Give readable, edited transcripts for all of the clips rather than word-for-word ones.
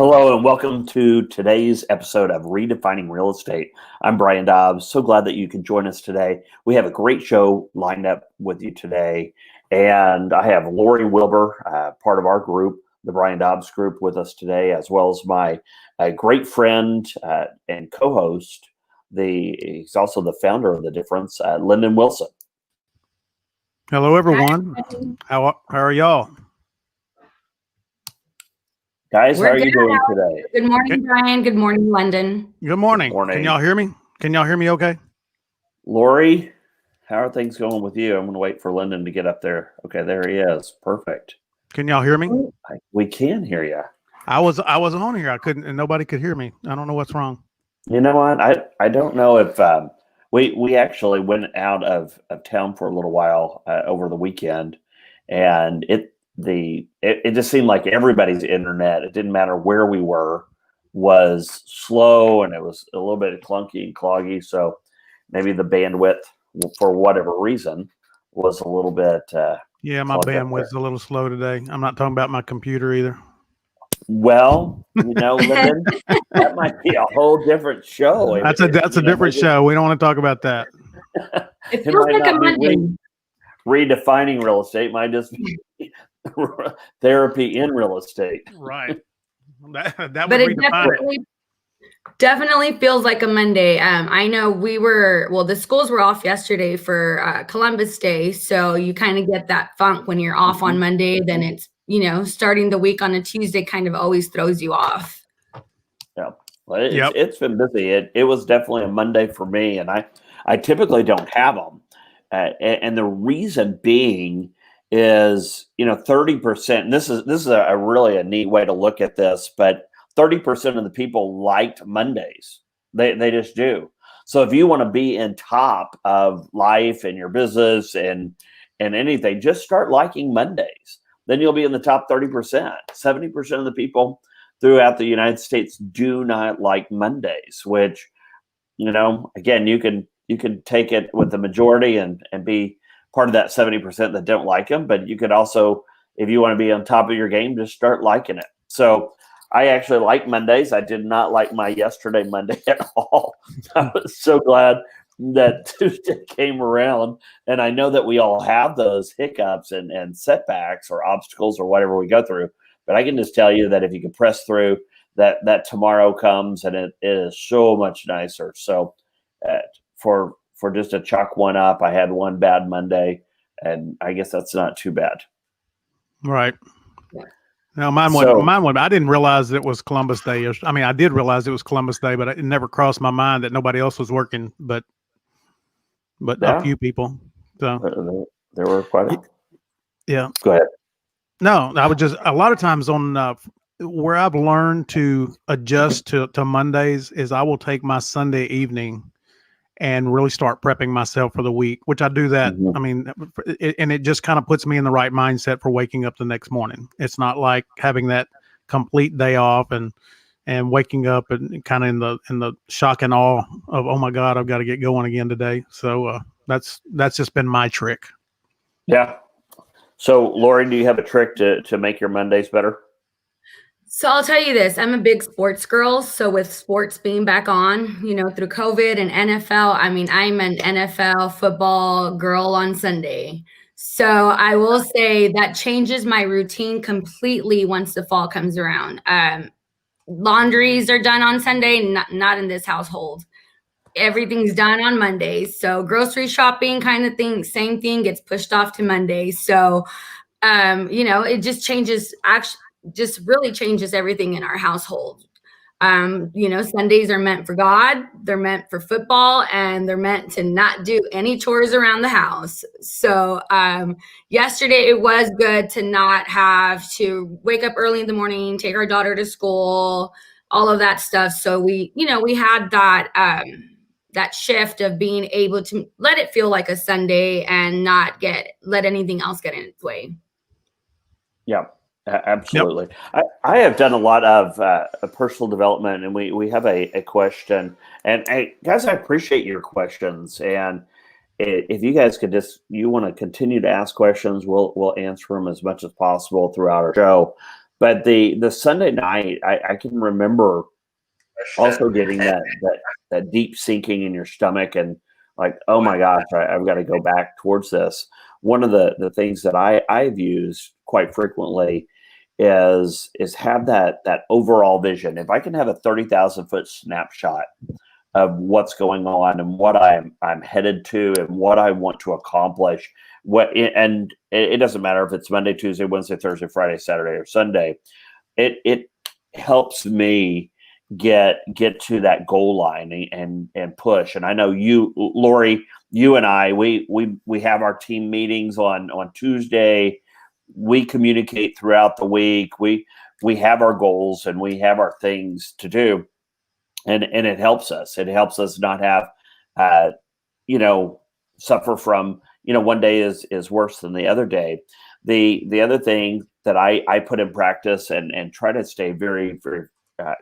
Hello and welcome to today's episode of Redefining Real Estate. I'm Brian Dobbs. So glad that you can join us today. We have a great show lined up with you today. And I have Lori Wilbur, part of our group, the Brian Dobbs group, with us today, as well as my great friend and co-host. He's also the founder of The Difference, Lyndon Wilson. Hello, everyone. How are y'all? Guys, how are you doing today? Good morning, Brian. Good morning, London. Good morning. Good morning. Can y'all hear me? Can y'all hear me okay? Lori, how are things going with you? I'm going to wait for Lyndon to get up there. Okay, there he is. Perfect. Can y'all hear me? We can hear you. I was on here. I couldn't, and nobody could hear me. I don't know what's wrong. You know what? I don't know if we actually went out of town for a little while over the weekend, and it just seemed like everybody's internet, it didn't matter where we were, was slow, and it was a little bit clunky and cloggy. So maybe the bandwidth, for whatever reason, was a little bit yeah, my bandwidth's a little slow today. I'm not talking about my computer either. Well, Lyndon, that might be a whole different show. That's a different show. We don't want to talk about that. It feels like a Monday. Redefining real estate might just be therapy in real estate. Right. That would But it redefine it. definitely feels like a Monday. I know the schools were off yesterday for Columbus Day. So you kind of get that funk when you're off on Monday. Then it's, starting the week on a Tuesday kind of always throws you off. Yeah. Well, it's been busy. It was definitely a Monday for me. And I typically don't have them. And the reason being is, 30%, and this is a really a neat way to look at this, but 30% of the people liked Mondays. They just do. So if you want to be in top of life and your business and anything, just start liking Mondays. Then you'll be in the top 30%. 70% of the people throughout the United States do not like Mondays, which, again, you can take it with the majority and be part of that 70% that don't like them. But you could also, if you want to be on top of your game, just start liking it. So I actually like Mondays. I did not like my yesterday Monday at all. I was so glad that Tuesday came around. And I know that we all have those hiccups and setbacks or obstacles or whatever we go through. But I can just tell you that if you can press through, that tomorrow comes, and it is so much nicer. So for just to chalk one up, I had one bad Monday, and I guess that's not too bad. Right. No, mine was. I didn't realize it was Columbus Day. I mean, I did realize it was Columbus Day, but it never crossed my mind that nobody else was working, but a few people. So there were quite a. Yeah. Go ahead. No, I would just, a lot of times on where I've learned to adjust to Mondays is I will take my Sunday evening and really start prepping myself for the week, which I do that. I mean, and it just kind of puts me in the right mindset for waking up the next morning. It's not like having that complete day off and waking up and kind of in the shock and awe of, oh my God, I've got to get going again today. So that's just been my trick. Yeah. So Lori, do you have a trick to make your Mondays better? So I'll tell you this, I'm a big sports girl. So with sports being back on, through COVID and NFL, I mean, I'm an NFL football girl on Sunday. So I will say that changes my routine completely once the fall comes around. Laundries are done on Sunday, not in this household. Everything's done on Mondays. So grocery shopping kind of thing, same thing, gets pushed off to Monday. So, it just changes, just really changes everything in our household. Sundays are meant for God, they're meant for football, and they're meant to not do any chores around the house. So yesterday it was good to not have to wake up early in the morning, take our daughter to school, all of that stuff. So we had that shift of being able to let it feel like a Sunday and not let anything else get in its way. Yeah. Absolutely. Yep. I have done a lot of personal development, and we have a question. And guys, I appreciate your questions. And if you guys could you want to continue to ask questions, we'll answer them as much as possible throughout our show. But the Sunday night, I can remember also getting that deep sinking in your stomach and like, oh my gosh, I've got to go back towards this. One of the things that I've used quite frequently is have that overall vision. If I can have a 30,000-foot snapshot of what's going on and what I'm headed to and what I want to accomplish, and it doesn't matter if it's Monday, Tuesday, Wednesday, Thursday, Friday, Saturday, or Sunday. It helps me get to that goal line and push. And I know you, Lori, you and I, we have our team meetings on Tuesday. We communicate throughout the week. We have our goals and we have our things to do, and it helps us. It helps us not have, suffer from, one day is worse than the other day. The other thing that I put in practice and try to stay very, very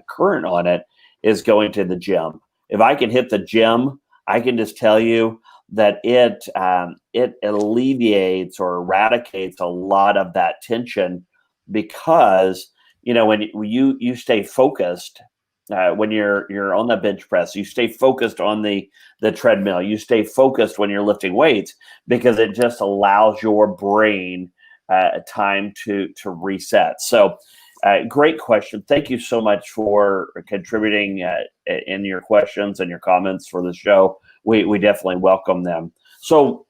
current on it is going to the gym. If I can hit the gym, I can just tell you that it alleviates or eradicates a lot of that tension, because when you stay focused, when you're on the bench press, you stay focused on the treadmill, you stay focused when you're lifting weights, because it just allows your brain time to reset. So great question. Thank you so much for contributing in your questions and your comments for the show. We definitely welcome them. So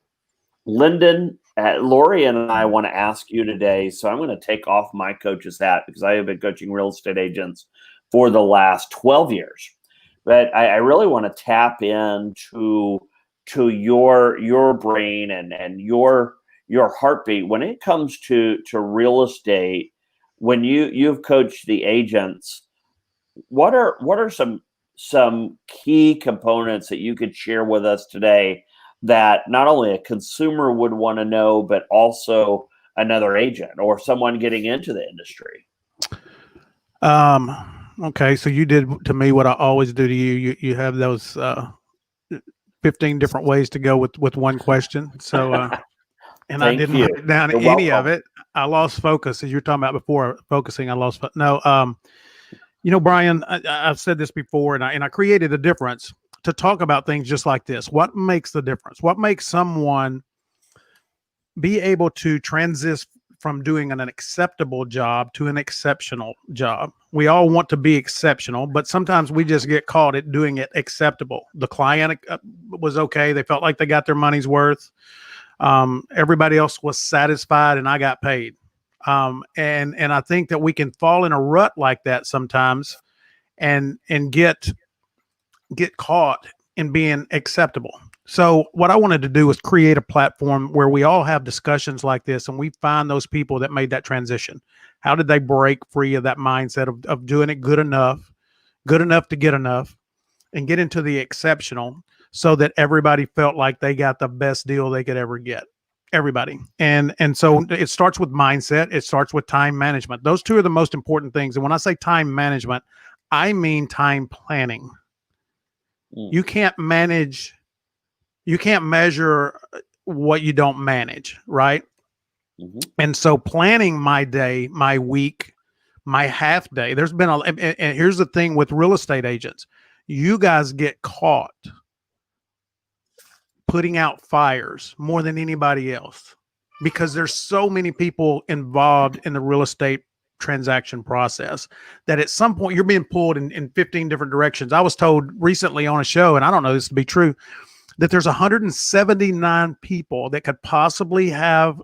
Lyndon, Lori and I want to ask you today. So I'm going to take off my coach's hat, because I have been coaching real estate agents for the last 12 years. But I really want to tap into your brain and your heartbeat when it comes to real estate. When you've coached the agents, what are some key components that you could share with us today that not only a consumer would want to know, but also another agent or someone getting into the industry? Okay, so you did to me what I always do to you. You have those 15 different ways to go with one question. So and I didn't write down any of it. I lost focus, as you're talking about before. Focusing, I lost. No, Brian, I've said this before, and I created a difference to talk about things just like this. What makes the difference? What makes someone be able to transition from doing an acceptable job to an exceptional job? We all want to be exceptional, but sometimes we just get caught at doing it acceptable. The client was okay. They felt like they got their money's worth. Everybody else was satisfied, and I got paid. And I think that we can fall in a rut like that sometimes and get caught in being acceptable. So what I wanted to do was create a platform where we all have discussions like this, and we find those people that made that transition. How did they break free of that mindset of doing it good enough to get enough, and get into the exceptional, so that everybody felt like they got the best deal they could ever get. Everybody. And so it starts with mindset. It starts with time management. Those two are the most important things. And when I say time management, I mean time planning. You can't measure what you don't manage, right? Mm-hmm. And so planning my day, my week, my half day, and here's the thing with real estate agents, you guys get caught putting out fires more than anybody else, because there's so many people involved in the real estate transaction process that at some point you're being pulled in 15 different directions. I was told recently on a show, and I don't know this to be true, that there's 179 people that could possibly have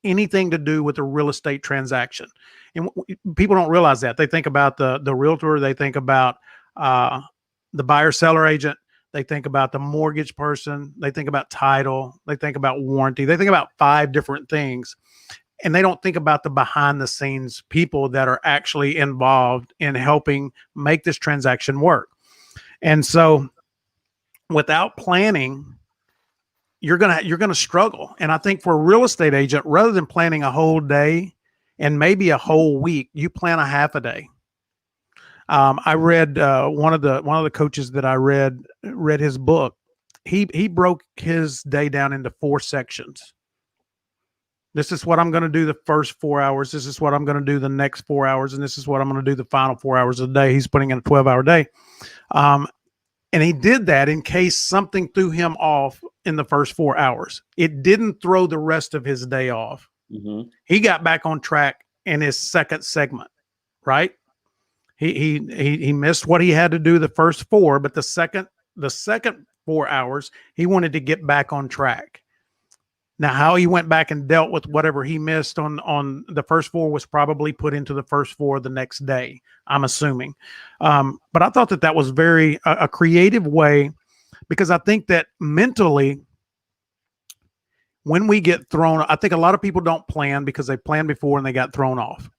anything to do with a real estate transaction. And people don't realize that. They think about the realtor, they think about the buyer seller agent, they think about the mortgage person, they think about title, they think about warranty, they think about 5 different things. And they don't think about the behind the scenes people that are actually involved in helping make this transaction work. And so without planning, you're gonna struggle. And I think for a real estate agent, rather than planning a whole day and maybe a whole week, you plan a half a day. I read one of the coaches that I read his book. He broke his day down into 4 sections. This is what I'm going to do the first 4 hours. This is what I'm going to do the next 4 hours. And this is what I'm going to do the final 4 hours of the day. He's putting in a 12-hour day. And he did that in case something threw him off in the first 4 hours. It didn't throw the rest of his day off. Mm-hmm. He got back on track in his second segment, right? He missed what he had to do the first 4, but the second 4 hours, he wanted to get back on track. Now, how he went back and dealt with whatever he missed on the first 4 was probably put into the first 4 the next day, I'm assuming. But I thought that was very a creative way, because I think that mentally, when we get thrown, I think a lot of people don't plan because they planned before and they got thrown off,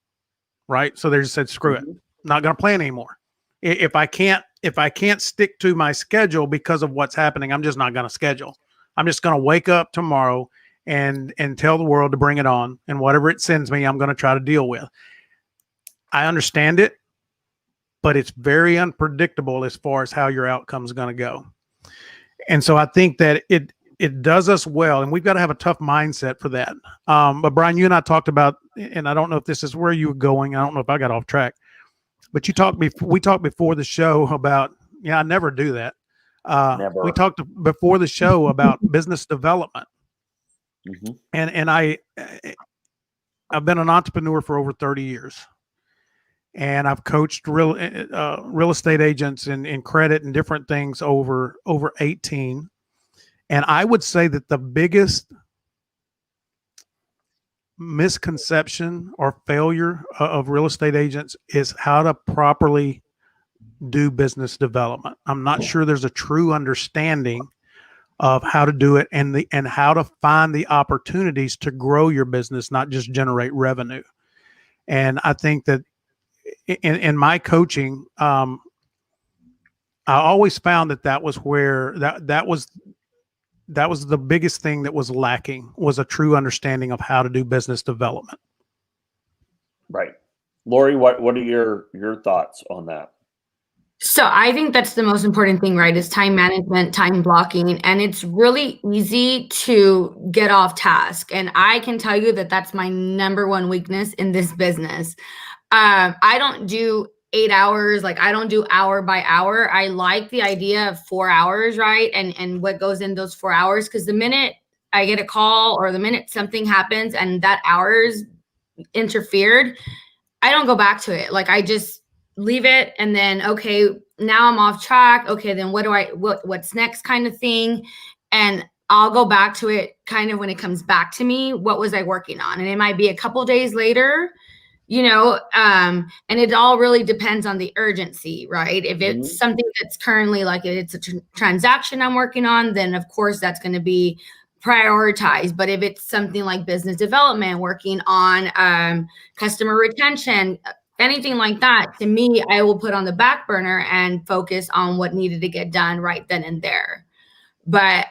right? So they just said, screw it, not going to plan anymore. If I can't stick to my schedule because of what's happening, I'm just not going to schedule. I'm just going to wake up tomorrow and tell the world to bring it on, and whatever it sends me, I'm going to try to deal with. I understand it, but it's very unpredictable as far as how your outcome is going to go. And so I think that it does us well, and we've got to have a tough mindset for that. But Brian, you and I talked about, and I don't know if this is where you were going. I don't know if I got off track, but we talked before the show about, I never do that. Never. We talked before the show about business development. Mm-hmm. And I've been an entrepreneur for over 30 years, and I've coached real estate agents in credit and different things over 18. And I would say that the biggest misconception or failure of real estate agents is how to properly do business development. I'm not sure there's a true understanding of how to do it and how to find the opportunities to grow your business, not just generate revenue. And I think that in my coaching, I always found that was where that was the biggest thing that was lacking, was a true understanding of how to do business development. Right. Lori, what are your thoughts on that? So I think that's the most important thing, right? Is time management, time blocking, and it's really easy to get off task. And I can tell you that that's my number one weakness in this business. I don't do 8 hours. Like, I don't do hour by hour. I like the idea of 4 hours, right? And what goes in those 4 hours, because the minute I get a call or the minute something happens and that hour's interfered, I don't go back to it. Like, I just leave it, and then, okay, now I'm off track. Okay, then what's next kind of thing. And I'll go back to it kind of when it comes back to me. What was I working on? And it might be a couple days later, and it all really depends on the urgency, right? If it's something that's currently, like, it's a transaction I'm working on, then of course that's going to be prioritized. But if it's something like business development, working on customer retention, anything like that, to me, I will put on the back burner and focus on what needed to get done right then and there. But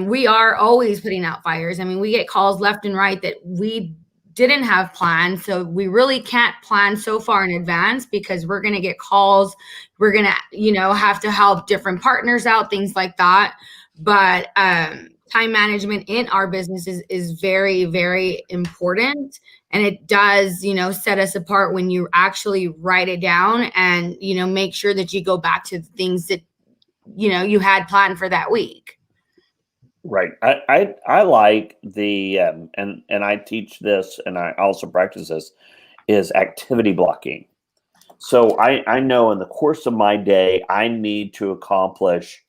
we are always putting out fires. I mean, we get calls left and right that we didn't have planned. So we really can't plan so far in advance, because we're going to get calls. We're going to, have to help different partners out, things like that. But time management in our business is very, very important. And it does, set us apart when you actually write it down and, make sure that you go back to the things that, you had planned for that week. Right. I like the, and I teach this, and I also practice this, is activity blocking. So I know in the course of my day, I need to accomplish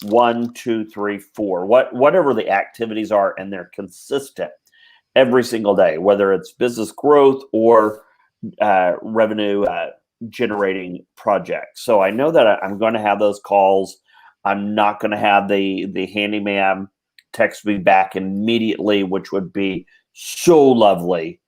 1, 2, 3, 4, whatever the activities are, and they're consistent every single day, whether it's business growth or revenue generating projects. So I know that I'm going to have those calls. I'm not going to have the handyman text me back immediately, which would be so lovely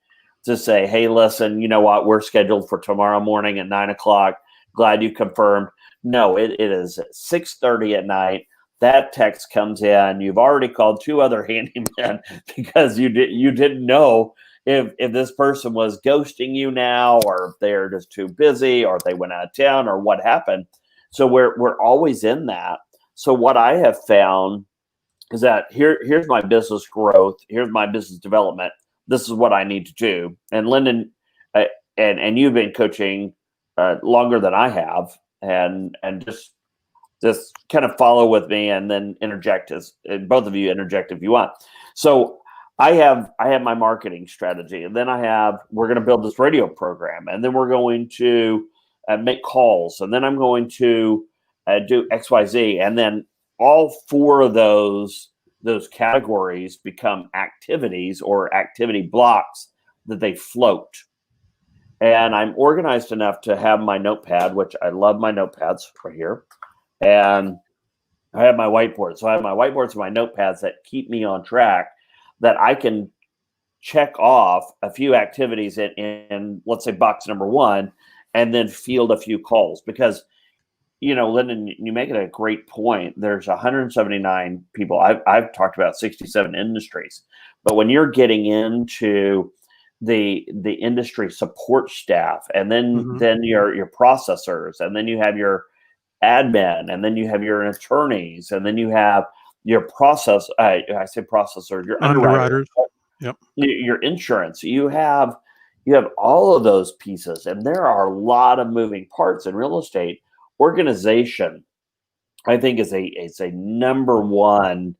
to say, hey, listen, you know what? We're scheduled for tomorrow morning at 9:00. Glad you confirmed. No, it is 6:30 at night. That text comes in. You've already called 2 other handymen because you didn't know if this person was ghosting you now, or if they're just too busy, or if they went out of town, or what happened. So we're always in that. So what I have found is that here's my business growth, here's my business development. this is what I need to do. And Lyndon, and you've been coaching longer than I have, and just kind of follow with me, and then interject as both of you interject if you want. So I have my marketing strategy, and then we're going to build this radio program, and then we're going to make calls, and then I'm going to do XYZ, and then all four of those categories become activities or activity blocks that they float. And I'm organized enough to have my notepad, which I love my notepads right here. And I have my whiteboard. So I have my whiteboards and my notepads that keep me on track, that I can check off a few activities in let's say box number 1, and then field a few calls. Because, Lyndon, you make it a great point. There's 179 people. I've talked about 67 industries. But when you're getting into the industry support staff, and then your processors, and then you have your admin, and then you have your attorneys, and then you have your I say processor, your underwriters, yep, your insurance. You have all of those pieces, and there are a lot of moving parts in real estate. Organization, I think, is a number one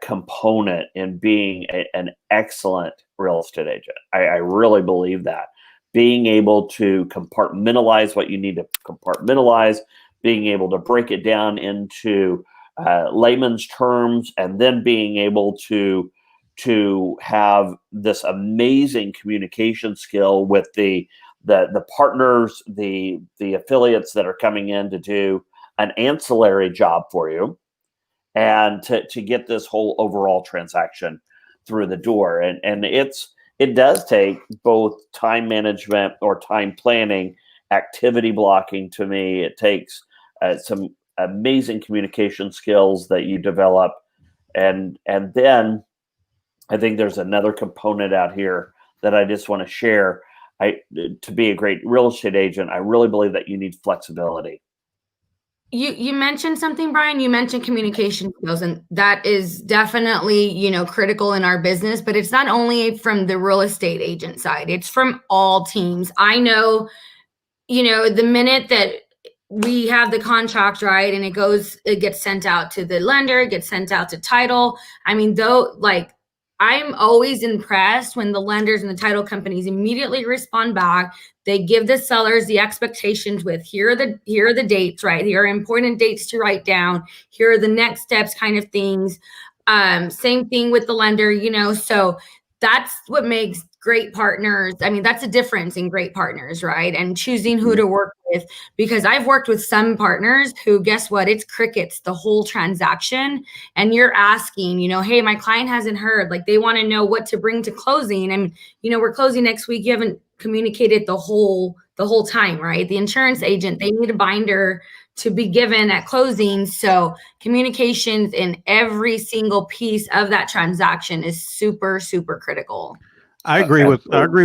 component in being an excellent real estate agent. I really believe that. Being able to compartmentalize what you need to compartmentalize, being able to break it down into layman's terms, and then being able to have this amazing communication skill with the partners, the affiliates that are coming in to do an ancillary job for you, and to get this whole overall transaction through the door. And it does take both time management or time planning, activity blocking. To me, it takes some amazing communication skills that you develop. And then I think there's another component out here that I just want to share. To be a great real estate agent, I really believe that you need flexibility. You mentioned something, Brian. You mentioned communication skills, and that is definitely, critical in our business, but it's not only from the real estate agent side, it's from all teams. I know, the minute that we have the contract, right, and it gets sent out to the lender, it gets sent out to title. I mean, I'm always impressed when the lenders and the title companies immediately respond back. They give the sellers the expectations with, here are the dates, right? Here are important dates to write down. Here are the next steps, kind of things. Same thing with the lender, so that's what makes great partners. I mean, that's a difference in great partners, right? And choosing who to work with, because I've worked with some partners who, guess what? It's crickets the whole transaction. And you're asking, hey, my client hasn't heard, like they want to know what to bring to closing. And, we're closing next week. You haven't communicated the whole time, right? The insurance agent, they need a binder to be given at closing. So communications in every single piece of that transaction is super, super critical. I agree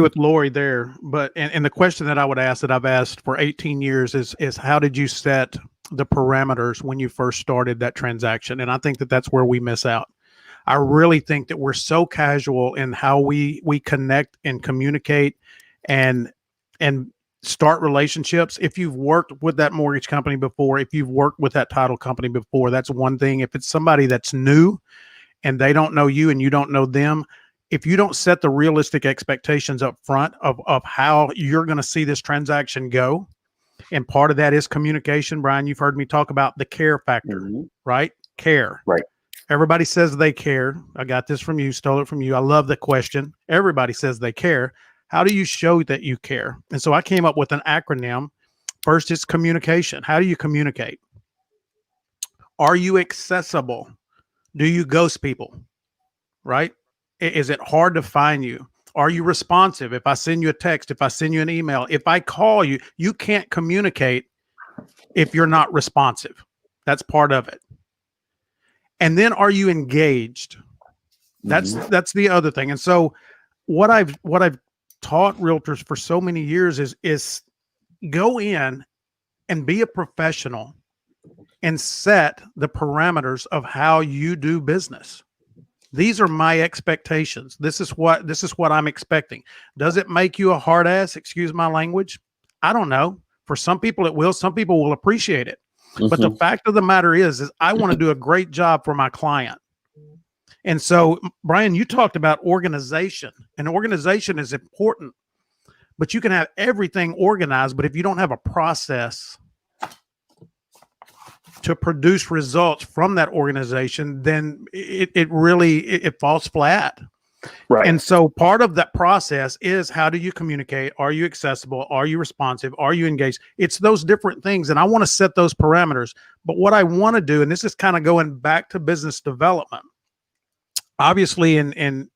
with Lori there, but and the question that I would ask, that I've asked for 18 years, is how did you set the parameters when you first started that transaction? And I think that's where we miss out. I really think that we're so casual in how we connect and communicate and start relationships. If you've worked with that mortgage company before, if you've worked with that title company before, that's one thing. If it's somebody that's new and they don't know you and you don't know them, if you don't set the realistic expectations up front of how you're going to see this transaction go, and part of that is communication. Brian, you've heard me talk about the care factor, right? Care. Right. Everybody says they care. I got this from you, stole it from you. I love the question. Everybody says they care. How do you show that you care? And so I came up with an acronym. First, it's communication. How do you communicate? Are you accessible? Do you ghost people? Right? Is it hard to find you? Are you responsive? If I send you a text, if I send you an email, if I call you, you can't communicate if you're not responsive. That's part of it. And then, are you engaged? That's the other thing. And so what I've taught realtors for so many years is go in and be a professional and set the parameters of how you do business. These are my expectations. This is what I'm expecting. Does it make you a hard ass? Excuse my language. I don't know. For some people it will. Some people will appreciate it. But the fact of the matter is I want to do a great job for my client. And so, Brian, you talked about organization, and organization is important, but you can have everything organized, but if you don't have a process to produce results from that organization, then it really falls flat. Right. And so part of that process is, how do you communicate? Are you accessible? Are you responsive? Are you engaged? It's those different things. And I want to set those parameters. But what I want to do, and this is kind of going back to business development, obviously in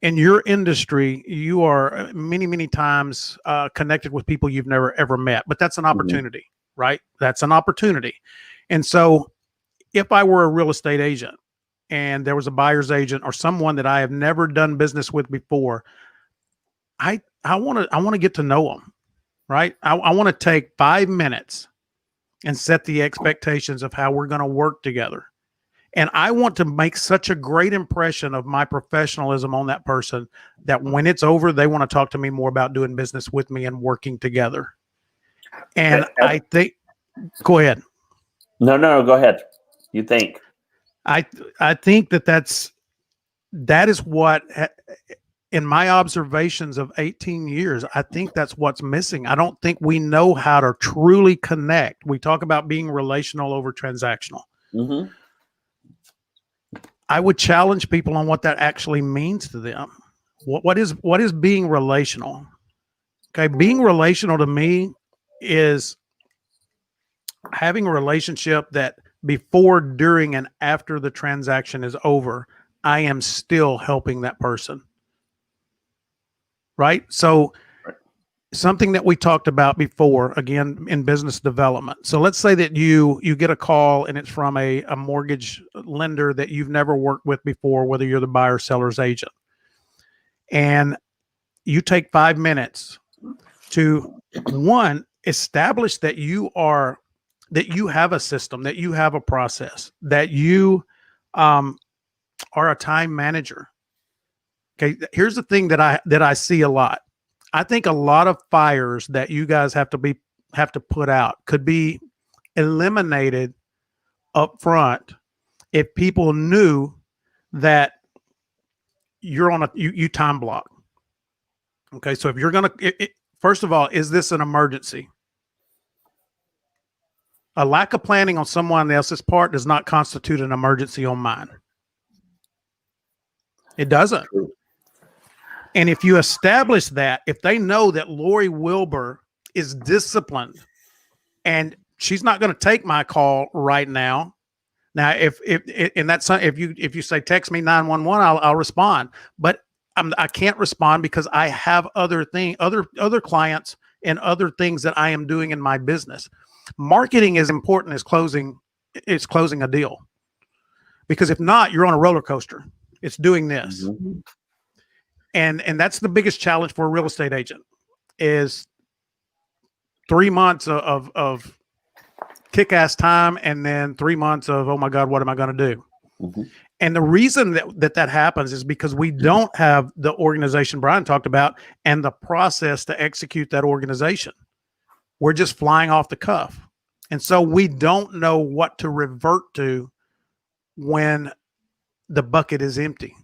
your industry, you are many times connected with people you've never ever met, but that's an opportunity, right? That's an opportunity. And so if I were a real estate agent and there was a buyer's agent or someone that I have never done business with before, I want to get to know them, right? I want to take 5 minutes and set the expectations of how we're going to work together. And I want to make such a great impression of my professionalism on that person that when it's over, they want to talk to me more about doing business with me and working together. And I think, go ahead. No, go ahead. You think? I think that is what, in my observations of 18 years, I think that's what's missing. I don't think we know how to truly connect. We talk about being relational over transactional. Mm-hmm. I would challenge people on what that actually means to them. What is being relational? Okay, being relational to me is having a relationship that before, during, and after the transaction is over, I am still helping that person. Right? So something that we talked about before, again, in business development. So let's say that you get a call and it's from a mortgage lender that you've never worked with before, whether you're the buyer or seller's agent. And you take 5 minutes to, one, establish that you have a system, that you have a process, that you are a time manager. Okay, here's the thing that I see a lot. I think a lot of fires that you guys have to put out could be eliminated up front if people knew that you're on you time block. Okay, so if you're gonna, first of all, is this an emergency? A lack of planning on someone else's part does not constitute an emergency on mine. It doesn't. And if you establish that, if they know that Lori Wilbur is disciplined and she's not going to take my call right now. Now, if you say text me 911, I'll respond. But I can't respond because I have other clients and other things that I am doing in my business. Marketing is important as closing a deal, because if not, you're on a roller coaster. It's doing this. Mm-hmm. And that's the biggest challenge for a real estate agent is 3 months of kick-ass time and then 3 months of, oh my God, what am I going to do? Mm-hmm. And the reason that happens is because we don't have the organization Brian talked about and the process to execute that organization. We're just flying off the cuff. And so we don't know what to revert to when the bucket is empty.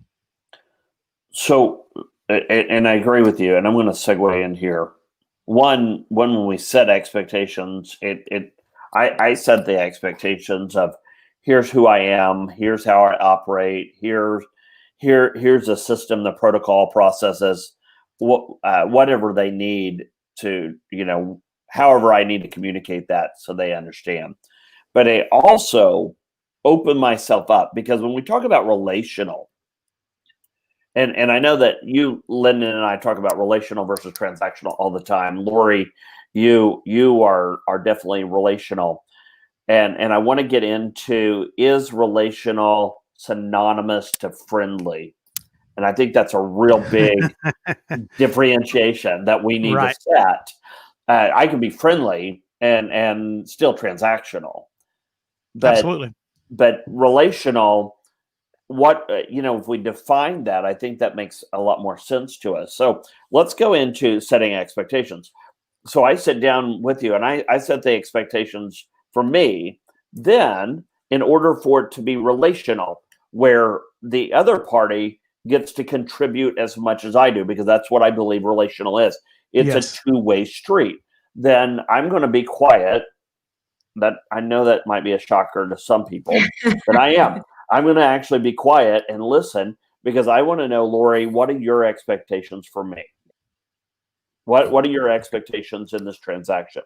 So, and I agree with you, and I'm going to segue in here. When we set expectations, I set the expectations of, here's who I am, here's how I operate, here's the system, the protocol, processes, whatever they need to, however I need to communicate that so they understand. But I also open myself up, because when we talk about relational, and I know that you, Lyndon, and I talk about relational versus transactional all the time. Lori, you are definitely relational. And I want to get into, is relational synonymous to friendly? And I think that's a real big differentiation that we need to set. I can be friendly and still transactional. But, absolutely. But relational, if we define that, I think that makes a lot more sense to us. So let's go into setting expectations. So I sit down with you and I set the expectations for me. Then, in order for it to be relational, where the other party gets to contribute as much as I do, because that's what I believe relational is. It's a two-way street. Then I'm going to be quiet. That I know that might be a shocker to some people, but I am. I'm going to actually be quiet and listen because I want to know, Lori, what are your expectations for me? What are your expectations in this transaction?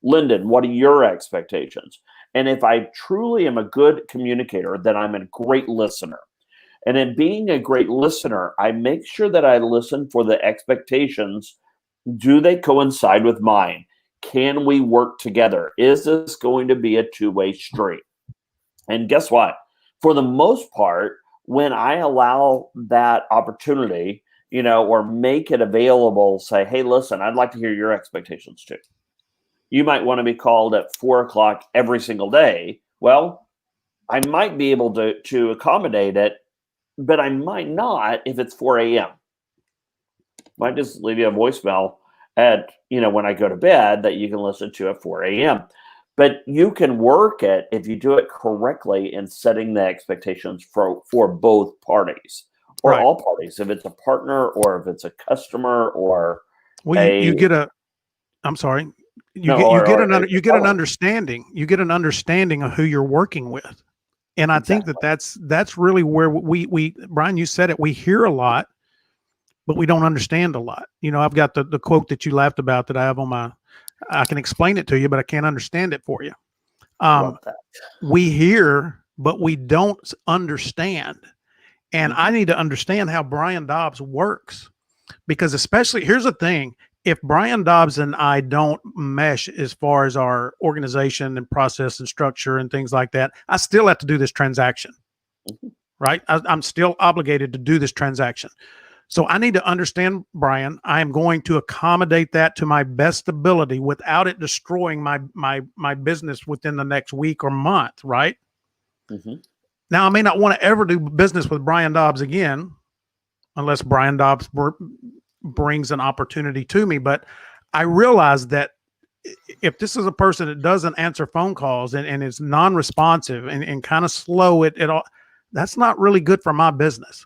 Lyndon, what are your expectations? And if I truly am a good communicator, then I'm a great listener. And in being a great listener, I make sure that I listen for the expectations. Do they coincide with mine? Can we work together? Is this going to be a two-way street? And guess what? For the most part, when I allow that opportunity, or make it available, say, hey, listen, I'd like to hear your expectations too. You might want to be called at 4:00 every single day. Well, I might be able to accommodate it, but I might not if it's 4 a.m. Might just leave you a voicemail at, when I go to bed that you can listen to at 4 a.m. But you can work it if you do it correctly in setting the expectations for both parties or all parties. If it's a partner or if it's a customer or you get a, I'm sorry, you get an understanding. You get an understanding of who you're working with. And I think that's really where we Brian, you said it, we hear a lot, but we don't understand a lot. I've got the quote that you laughed about that I have on I can explain it to you, but I can't understand it for you. We hear, but we don't understand. And I need to understand how Brian Dobbs works, because especially, here's the thing. If Brian Dobbs and I don't mesh as far as our organization and process and structure and things like that, I still have to do this transaction, right? I'm still obligated to do this transaction. So I need to understand, Brian, I am going to accommodate that to my best ability without it destroying my business within the next week or month, right? Now, I may not want to ever do business with Brian Dobbs again, unless Brian Dobbs brings an opportunity to me. But I realize that if this is a person that doesn't answer phone calls and is non-responsive and kind of slow it all, that's not really good for my business.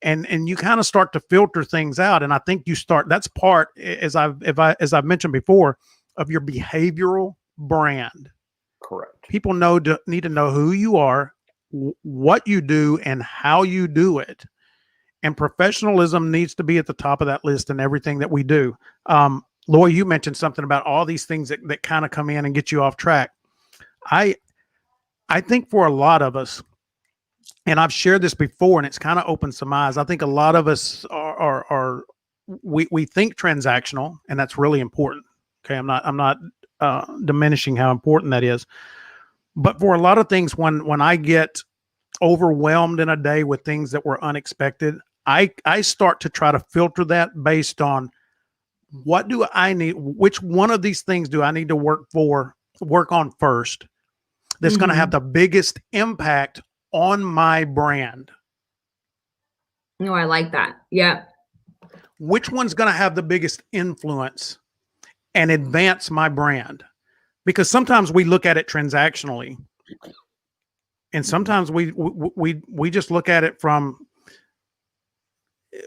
And you kind of start to filter things out. And I think that's part, as I've mentioned before, of your behavioral brand. Correct. People need to know who you are, what you do, and how you do it. And professionalism needs to be at the top of that list in everything that we do. Lori, you mentioned something about all these things that kind of come in and get you off track. I think for a lot of us, and I've shared this before, and it's kind of opened some eyes. I think a lot of us we think transactional, and that's really important. Okay, I'm not diminishing how important that is, but for a lot of things, when I get overwhelmed in a day with things that were unexpected, I start to try to filter that based on what do I need, which one of these things do I need to work on first that's going to have the biggest impact on my brand. No, I like that. Yeah. Which one's going to have the biggest influence and advance my brand? Because sometimes we look at it transactionally, and sometimes we just look at it from.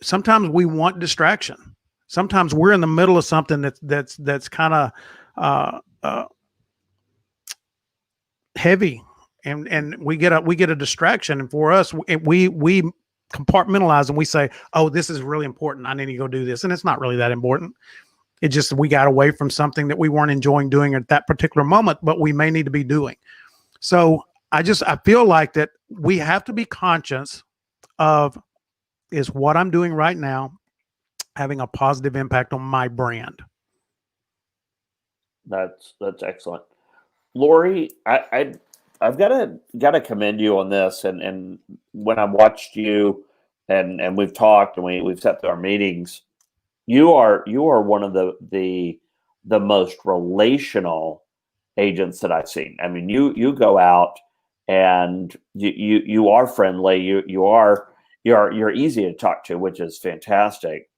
Sometimes we want distraction. Sometimes we're in the middle of something that's kind of heavy. And we get a distraction, and for us, we compartmentalize and we say, "Oh, this is really important. I need to go do this," and it's not really that important. It just we got away from something that we weren't enjoying doing at that particular moment, but we may need to be doing. So I feel like that we have to be conscious of, is what I'm doing right now having a positive impact on my brand? That's excellent, Lori. I've got to commend you on this. And when I've watched you and we've talked and we've sat through our meetings, you are one of the most relational agents that I've seen. I mean, you go out and you are friendly. You're easy to talk to, which is fantastic.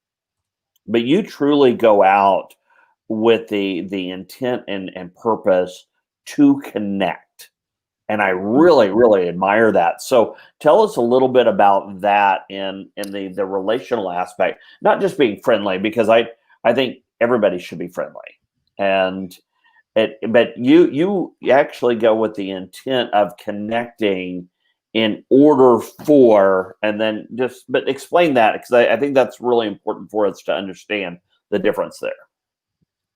But you truly go out with the intent and purpose to connect. And I really, really admire that. So tell us a little bit about that in the relational aspect, not just being friendly, because I think everybody should be friendly. But you actually go with the intent of connecting in order for, and then but explain that, because I think that's really important for us to understand the difference there.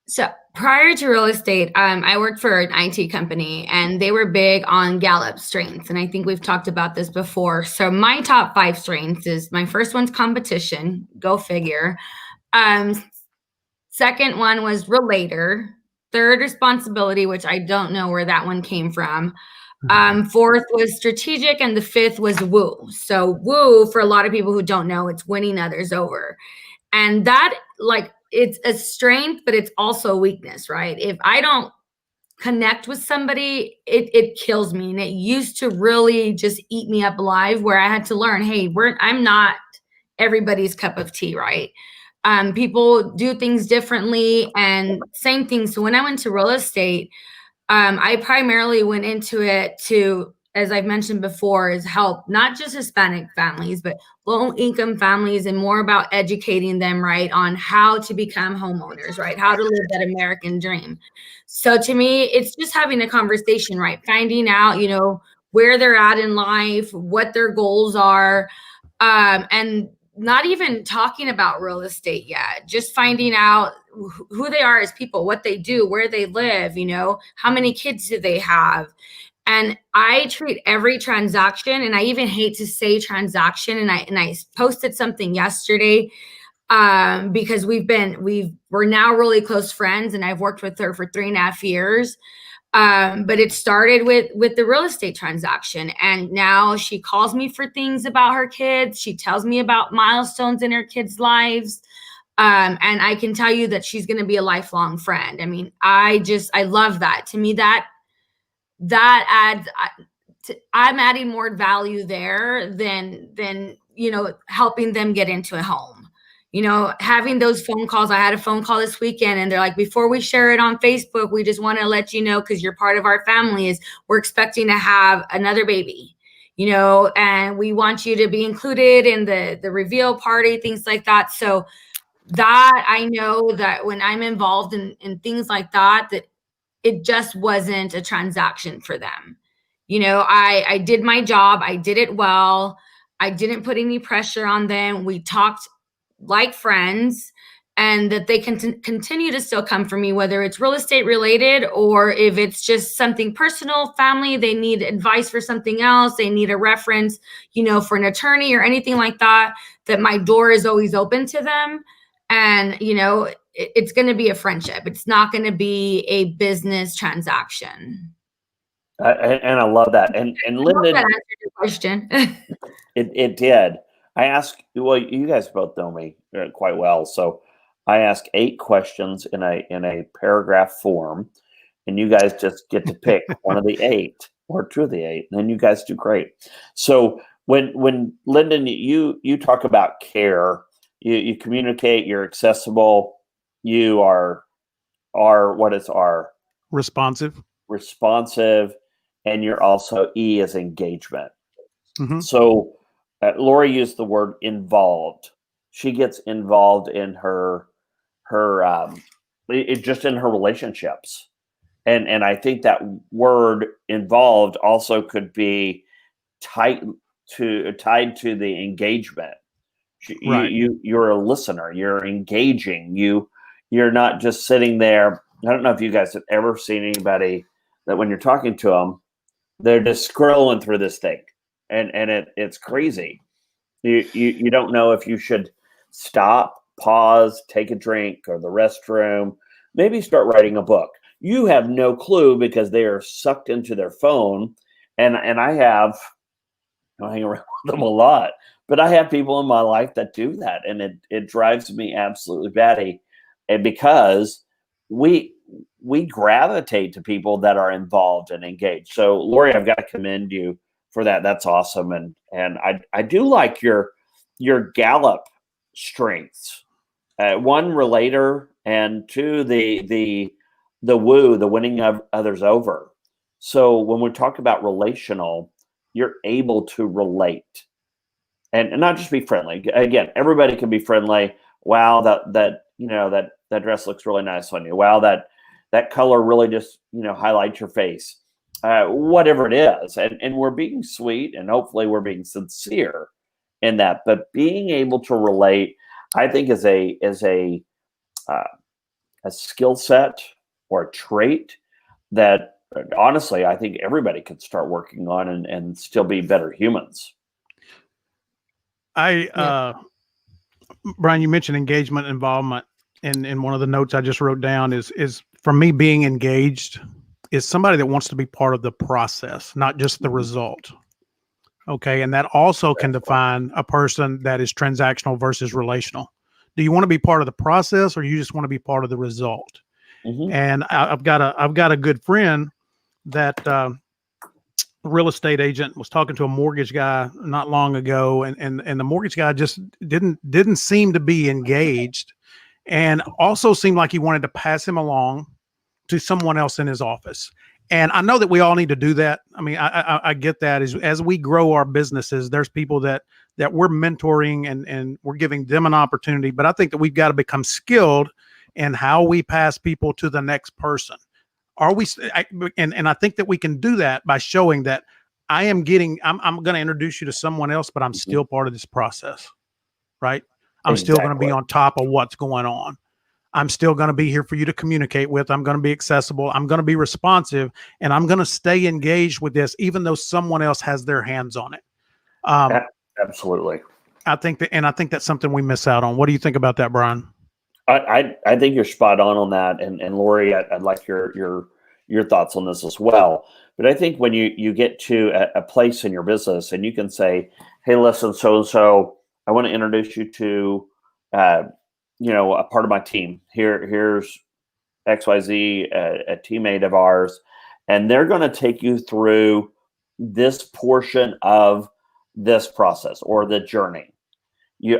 So prior to real estate, I worked for an IT company, and they were big on Gallup strengths. And I think we've talked about this before. So my top 5 strengths is, my first one's competition, go figure. Second one was relator. Third, responsibility, which I don't know where that one came from. Fourth was strategic, and the fifth was woo. So woo, for a lot of people who don't know, it's winning others over. And that, like, it's a strength, but it's also a weakness, right? If I don't connect with somebody, it kills me. And it used to really just eat me up alive, where I had to learn, hey, I'm not everybody's cup of tea, right? People do things differently, and same thing. So when I went to real estate, I primarily went into it to, as I've mentioned before, is help not just Hispanic families, but low income families, and more about educating them, right, on how to become homeowners, right, how to live that American dream. So to me, it's just having a conversation, right, finding out, where they're at in life, what their goals are, and not even talking about real estate yet, just finding out who they are as people, what they do, where they live, how many kids do they have. And I treat every transaction, and I even hate to say transaction. And I posted something yesterday, because we're now really close friends, and I've worked with her for 3.5 years. But it started with the real estate transaction. And now she calls me for things about her kids. She tells me about milestones in her kids' lives. And I can tell you that she's going to be a lifelong friend. I mean, I love that. To me, that adds, I'm adding more value there than helping them get into a home. Having those phone calls. I had a phone call this weekend, and they're like, before we share it on Facebook, we just want to let you know, because you're part of our family, is we're expecting to have another baby, and we want you to be included in the reveal party, things like that. So that, I know that when I'm involved in things like that it just wasn't a transaction for them. I did my job. I did it well. I didn't put any pressure on them. We talked like friends, and that they can continue to still come for me, whether it's real estate related, or if it's just something personal, family, they need advice for something else, they need a reference, for an attorney or anything like that, that my door is always open to them. And, it's going to be a friendship. It's not going to be a business transaction. And I love that. And Lyndon, that answered your question. it did. I ask, well, you guys both know me quite well. So I ask 8 questions in a paragraph form, and you guys just get to pick one of the 8 or 2 of the 8, and then you guys do great. So when Lyndon, you talk about care, you communicate, you're accessible, you are what is R? Responsive, and you're also E as engagement. Mm-hmm. So Lori used the word involved. She gets involved in her just in her relationships. And I think that word involved also could be tied to the engagement. Right. You're a listener, you're engaging, you're not just sitting there. I don't know if you guys have ever seen anybody that when you're talking to them, they're just scrolling through this thing. And it's crazy. You don't know if you should stop, pause, take a drink, or the restroom, maybe start writing a book. You have no clue, because they are sucked into their phone. And I hang around with them a lot, but I have people in my life that do that, and it drives me absolutely batty. And because we we gravitate to people that are involved and engaged. So Lori, I've got to commend you for that. That's awesome. And I do like your Gallup strengths. One, relator, and two, the woo, the winning of others over. So when we talk about relational, you're able to relate and not just be friendly. Again, everybody can be friendly. Wow, that dress looks really nice on you. Wow, that color really just highlights your face. Whatever it is, and we're being sweet, and hopefully we're being sincere in that. But being able to relate, I think, is a skill set or a trait that honestly I think everybody could start working on and still be better humans. Brian, you mentioned engagement, involvement, and one of the notes I just wrote down is for me, being engaged is somebody that wants to be part of the process, not just the result. Okay. And that also can define a person that is transactional versus relational. Do you want to be part of the process, or you just want to be part of the result? Mm-hmm. And I've got a good friend that real estate agent was talking to a mortgage guy not long ago, and the mortgage guy just didn't seem to be engaged, and also seemed like he wanted to pass him along to someone else in his office. And I know that we all need to do that. I mean, I get that as we grow our businesses, there's people that we're mentoring and we're giving them an opportunity. But I think that we've got to become skilled in how we pass people to the next person. And I think that we can do that by showing that I'm going to introduce you to someone else, but I'm still part of this process, right? I'm still going to be on top of what's going on. I'm still going to be here for you to communicate with. I'm going to be accessible. I'm going to be responsive, and I'm going to stay engaged with this, even though someone else has their hands on it. Absolutely. I think that's something we miss out on. What do you think about that, Brian? I think you're spot on that. And Lori, I'd like your thoughts on this as well. But I think when you get to a place in your business and you can say, hey, listen, so I want to introduce you to, a part of my team. Here's XYZ, a teammate of ours, and they're going to take you through this portion of this process or the journey.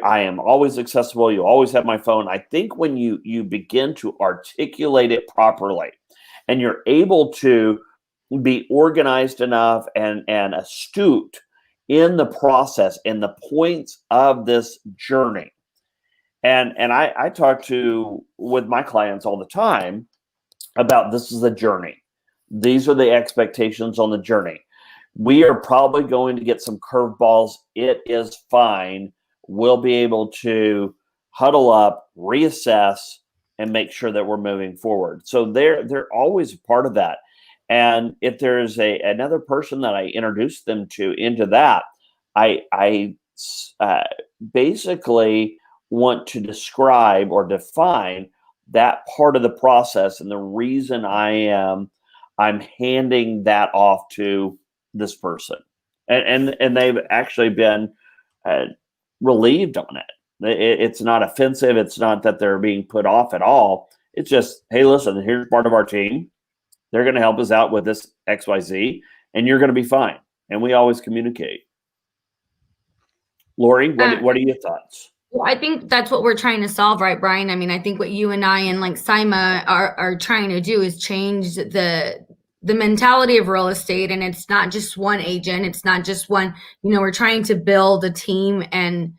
I am always accessible. You always have my phone. I think when you begin to articulate it properly and you're able to be organized enough and astute in the process and the points of this journey. And I talk with my clients all the time about this is a journey. These are the expectations on the journey. We are probably going to get some curveballs. It is fine. We'll be able to huddle up, reassess, and make sure that we're moving forward. So they're always a part of that. And if there's another person that I introduce them to into that, I basically want to describe or define that part of the process and the reason I'm handing that off to this person, and they've actually been relieved on it. It's not offensive. It's not that they're being put off at all. It's just, hey, listen, here's part of our team. They're going to help us out with this XYZ, and you're going to be fine. And we always communicate. Lori, what are your thoughts? Well, I think that's what we're trying to solve, right, Brian? I mean, I think what you and I and like Sima are trying to do is change the mentality of real estate. And it's not just one agent. It's not just one, we're trying to build a team and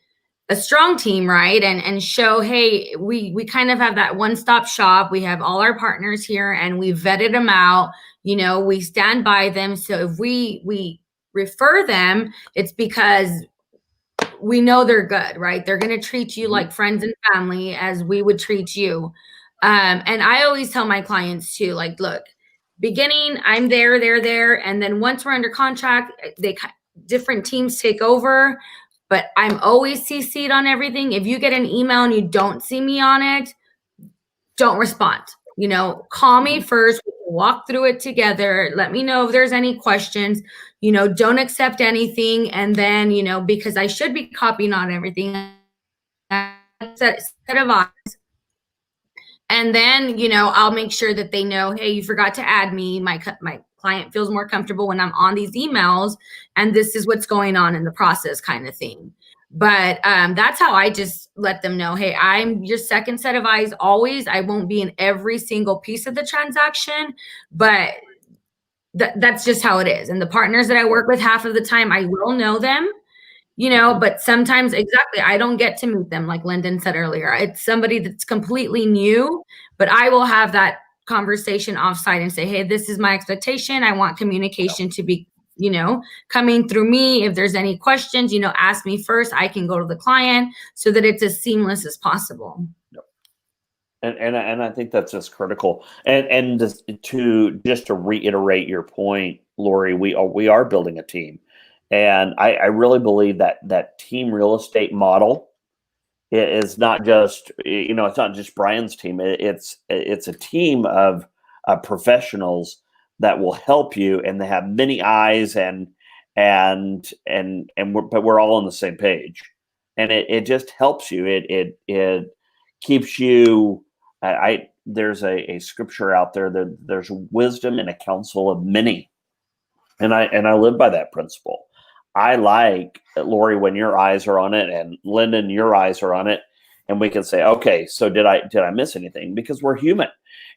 a strong team, right? And show, hey, we kind of have that one-stop shop. We have all our partners here and we vetted them out. We stand by them. So if we refer them, it's because we know they're good, right? They're going to treat you like friends and family as we would treat you. And I always tell my clients too, like, look, beginning, I'm there, they're there. And then once we're under contract, different teams take over, but I'm always CC'd on everything. If you get an email and you don't see me on it, don't respond. Call me first, walk through it together. Let me know if there's any questions. Don't accept anything. And then, because I should be copying on everything, set of eyes. And then, I'll make sure that they know, hey, you forgot to add me. My client feels more comfortable when I'm on these emails, and this is what's going on in the process, kind of thing. But that's how I just let them know, hey, I'm your second set of eyes always. I won't be in every single piece of the transaction, but that's just how it is. And the partners that I work with, half of the time I will know them, but sometimes, exactly, I don't get to meet them. Like Lyndon said earlier, it's somebody that's completely new, but I will have that conversation offsite and say, hey, this is my expectation. I want communication to be, coming through me. If there's any questions, ask me first. I can go to the client so that it's as seamless as possible. And I think that's just critical. And just to reiterate your point, Lori, we are building a team. And I really believe that team real estate model is not just, it's not just Brian's team. It's a team of professionals that will help you, and they have many eyes, but we're all on the same page, and it just helps you. It keeps you. There's a scripture out there that there's wisdom in a council of many, and I live by that principle. I like, Lori, when your eyes are on it, and Lyndon, your eyes are on it, and we can say, okay, so did I miss anything? Because we're human,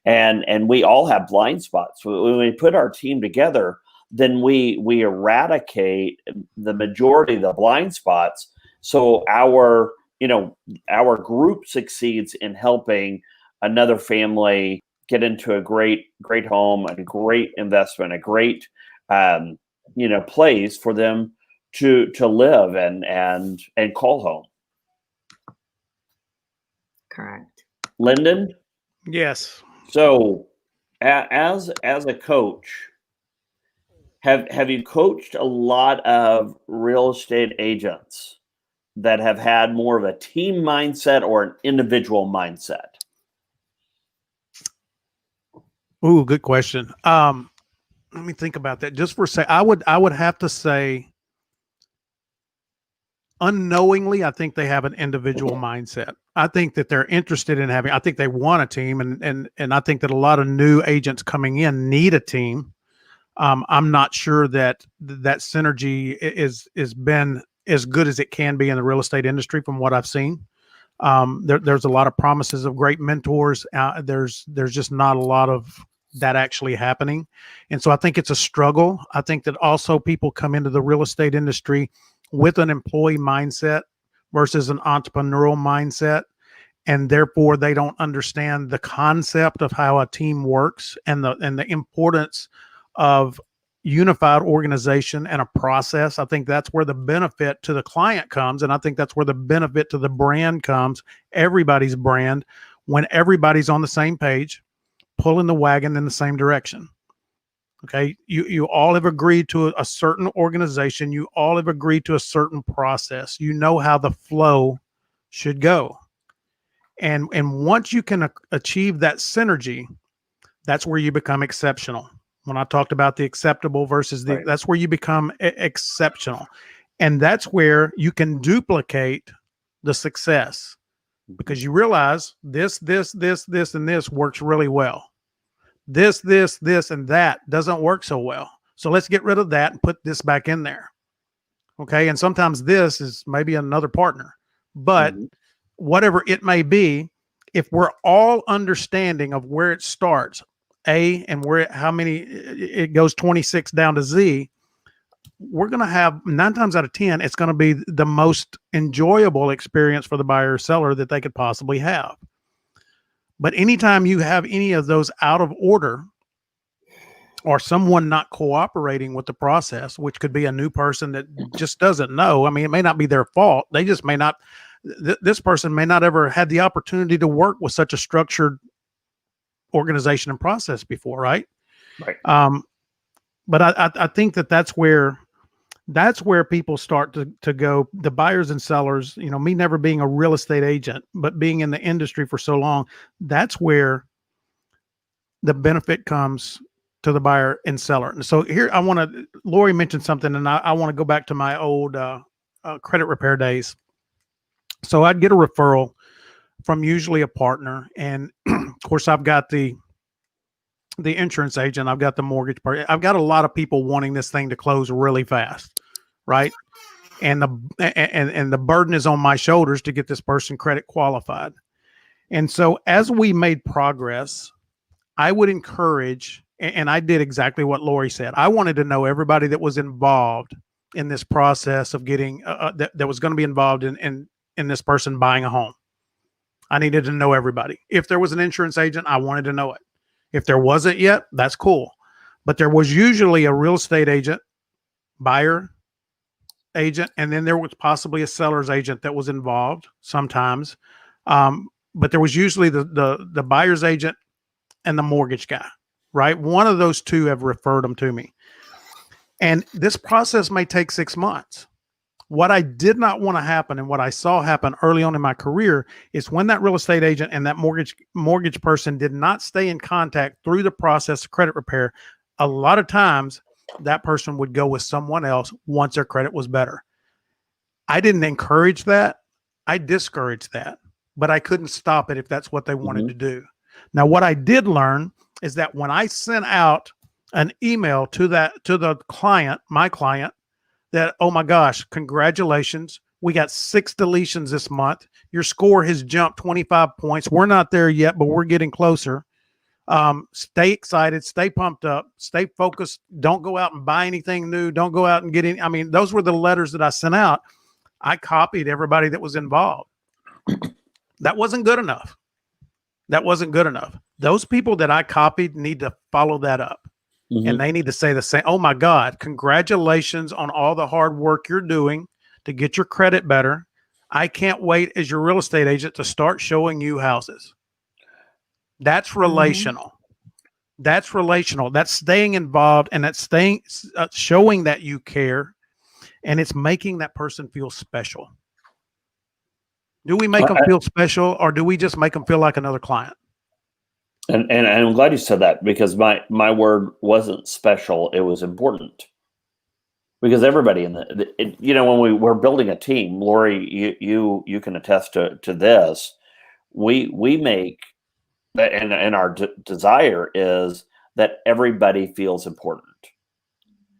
and we all have blind spots. When we put our team together, then we eradicate the majority of the blind spots. So our group succeeds in helping another family get into a great home, a great investment, a great place for them to live and call home. Correct. Lyndon? Yes. So as a coach, have you coached a lot of real estate agents that have had more of a team mindset or an individual mindset? Ooh, good question. Let me think about that just for a second. I would have to say, unknowingly, I think they have an individual mindset. I think that they're interested in I think they want a team, and I think that a lot of new agents coming in need a team. I'm not sure that synergy is been as good as it can be in the real estate industry from what I've seen. There's a lot of promises of great mentors. There's just not a lot of that actually happening. And so I think it's a struggle. I think that also people come into the real estate industry with an employee mindset versus an entrepreneurial mindset. And therefore they don't understand the concept of how a team works and the importance of unified organization and a process. I think that's where the benefit to the client comes. And I think that's where the benefit to the brand comes, everybody's brand, when everybody's on the same page, pulling the wagon in the same direction. Okay. You all have agreed to a certain organization. You all have agreed to a certain process. You know how the flow should go. And once you can achieve that synergy, that's where you become exceptional. When I talked about the acceptable versus right, that's where you become exceptional. And that's where you can duplicate the success, because you realize this, and this works really well. This, and that doesn't work so well. So let's get rid of that and put this back in there. Okay. And sometimes this is maybe another partner, but whatever it may be, if we're all understanding of where it starts, A, and how many it goes 26 down to Z, we're going to have 9 times out of 10, it's going to be the most enjoyable experience for the buyer or seller that they could possibly have. But anytime you have any of those out of order, or someone not cooperating with the process, which could be a new person that just doesn't know. I mean, it may not be their fault. They just may not, this person may not ever had the opportunity to work with such a structured organization and process before. Right. Right. But I think that's where people start to go, the buyers and sellers, me never being a real estate agent, but being in the industry for so long, that's where the benefit comes to the buyer and seller. And so here Lori mentioned something, and I want to go back to my old credit repair days. So I'd get a referral from usually a partner. And of course, I've got the insurance agent, I've got the mortgage part. I've got a lot of people wanting this thing to close really fast, right? And the burden is on my shoulders to get this person credit qualified. And so as we made progress, I would encourage, and I did exactly what Lori said. I wanted to know everybody that was involved in this process of getting that was going to be involved in this person buying a home. I needed to know everybody. If there was an insurance agent, I wanted to know it. If there wasn't yet, that's cool. But there was usually a real estate agent, buyer agent, and then there was possibly a seller's agent that was involved sometimes. But there was usually the buyer's agent and the mortgage guy, right? One of those two have referred them to me. And this process may take 6 months. What I did not want to happen, and what I saw happen early on in my career, is when that real estate agent and that mortgage person did not stay in contact through the process of credit repair, a lot of times that person would go with someone else once their credit was better. I didn't encourage that. I discouraged that, but I couldn't stop it if that's what they wanted to do. Now, what I did learn is that when I sent out an email to the client, my client, that, oh my gosh, congratulations, we got 6 deletions this month. Your score has jumped 25 points. We're not there yet, but we're getting closer. Stay excited, stay pumped up, stay focused. Don't go out and buy anything new. Don't go out and get any. I mean, those were the letters that I sent out. I copied everybody that was involved. That wasn't good enough. That wasn't good enough. Those people that I copied need to follow that up. And they need to say the same. Oh my God, congratulations on all the hard work you're doing to get your credit better. I can't wait as your real estate agent to start showing you houses. That's relational. That's relational. That's staying involved, and that's showing that you care, and it's making that person feel special. Do we make them feel special, or do we just make them feel like another client? And I'm glad you said that, because my word wasn't special. It was important, because everybody in when we were building a team, Lori, you can attest to this. We make, and our desire is that everybody feels important.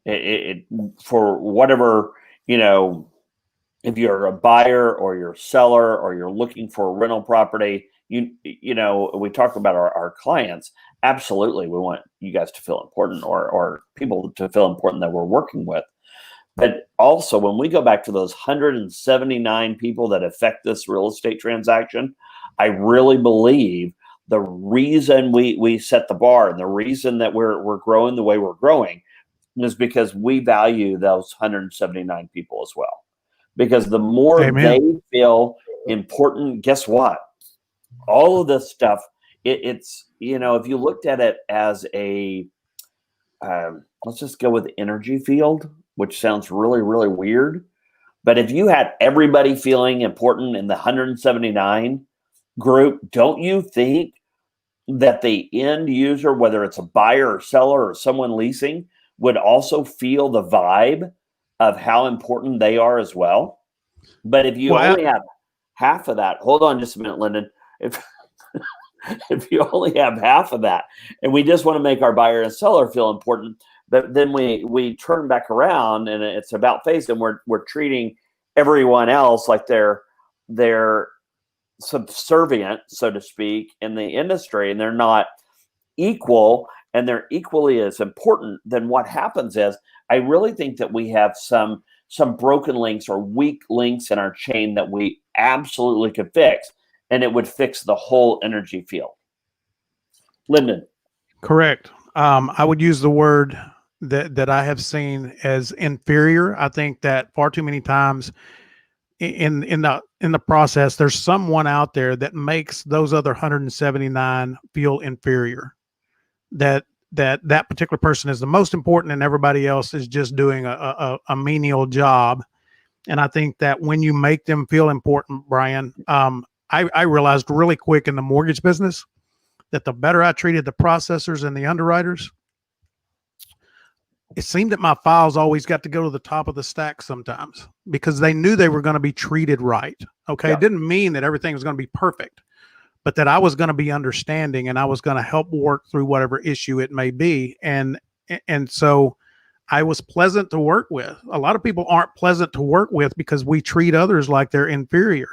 It for whatever, if you're a buyer or you're a seller or you're looking for a rental property, we talk about our clients. Absolutely, we want you guys to feel important, or people to feel important that we're working with. But also, when we go back to those 179 people that affect this real estate transaction, I really believe the reason we set the bar and the reason that we're growing the way we're growing is because we value those 179 people as well. Because the more they feel important, guess what? All of this stuff, it's, if you looked at it as a, let's just go with energy field, which sounds really, really weird. But if you had everybody feeling important in the 179 group, don't you think that the end user, whether it's a buyer or seller or someone leasing, would also feel the vibe of how important they are as well? But if you only have half of that, hold on just a minute, Lyndon. If you only have half of that, and we just want to make our buyer and seller feel important, but then we turn back around and it's about face, and we're treating everyone else like they're subservient, so to speak, in the industry, and they're not equal, and they're equally as important, then what happens is, I really think that we have some broken links or weak links in our chain that we absolutely could fix, and it would fix the whole energy field. Lyndon. Correct. I would use the word that I have seen as inferior. I think that far too many times in the process, there's someone out there that makes those other 179 feel inferior. That particular person is the most important, and everybody else is just doing a menial job. And I think that when you make them feel important, Brian, I realized really quick in the mortgage business that the better I treated the processors and the underwriters, it seemed that my files always got to go to the top of the stack sometimes, because they knew they were going to be treated right. Okay. Yeah. It didn't mean that everything was going to be perfect, but that I was going to be understanding and I was going to help work through whatever issue it may be. And so I was pleasant to work with. A lot of people aren't pleasant to work with because we treat others like they're inferior.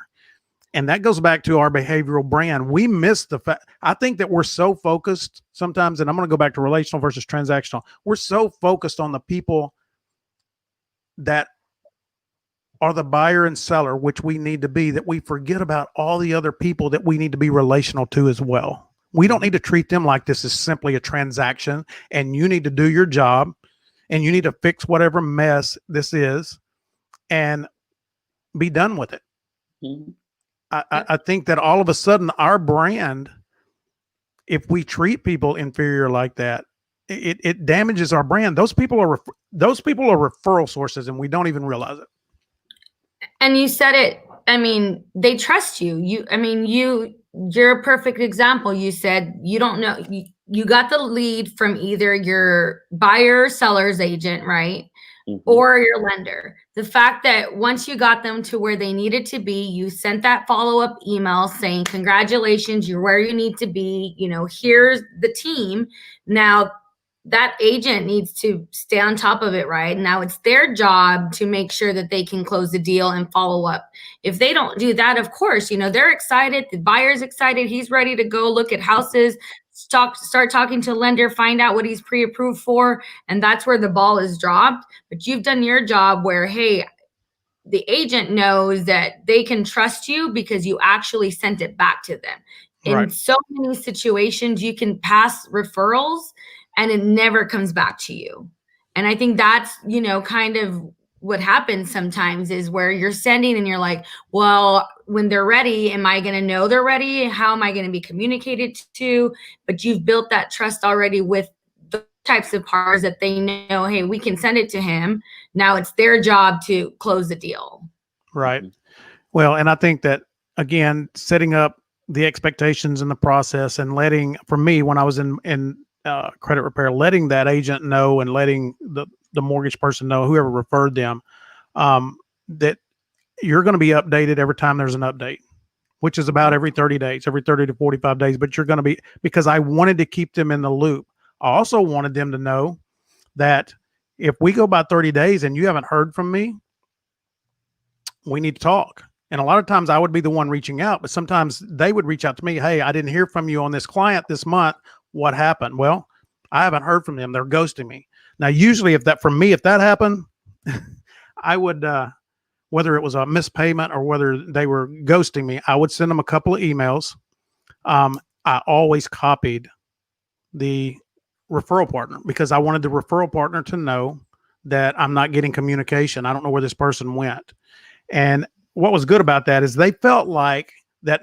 And that goes back to our behavioral brand. We miss the fact. I think that we're so focused sometimes, and I'm going to go back to relational versus transactional. We're so focused on the people that are the buyer and seller, which we need to be, that we forget about all the other people that we need to be relational to as well. We don't need to treat them like this is simply a transaction and you need to do your job and you need to fix whatever mess this is and be done with it. Mm-hmm. I think that all of a sudden our brand, if we treat people inferior like that, it damages our brand. Those people are referral sources and we don't even realize it. And you said it, I mean, they trust you. You're a perfect example. You said you don't know, you got the lead from either your buyer or seller's agent, right? Mm-hmm. Or your lender. The fact that once you got them to where they needed to be, you sent that follow-up email saying, congratulations, you're where you need to be. Here's the team. Now, that agent needs to stay on top of it, right? Now it's their job to make sure that they can close the deal and follow up. If they don't do that, of course, they're excited. The buyer's excited. He's ready to go look at houses, start talking to a lender, find out what he's pre-approved for. And that's where the ball is dropped. But you've done your job where, hey, the agent knows that they can trust you because you actually sent it back to them. In so many situations, you can pass referrals and it never comes back to you. And I think that's, kind of what happens sometimes is where you're sending and you're like, well, when they're ready, am I going to know they're ready? How am I going to be communicated to? But you've built that trust already with the types of parties that they know, hey, we can send it to him. Now it's their job to close the deal. Right. Well, and I think that, again, setting up the expectations in the process and for me, when I was in credit repair, letting that agent know and letting the mortgage person know, whoever referred them, that you're going to be updated every time there's an update, which is about every 30 days, every 30 to 45 days. But you're going to be, because I wanted to keep them in the loop. I also wanted them to know that if we go by 30 days and you haven't heard from me, we need to talk. And a lot of times I would be the one reaching out, but sometimes they would reach out to me. Hey, I didn't hear from you on this client this month. What happened? Well, I haven't heard from them. They're ghosting me. Now, usually if that happened, I would, whether it was a missed payment or whether they were ghosting me, I would send them a couple of emails. I always copied the referral partner because I wanted the referral partner to know that I'm not getting communication. I don't know where this person went. And what was good about that is they felt like that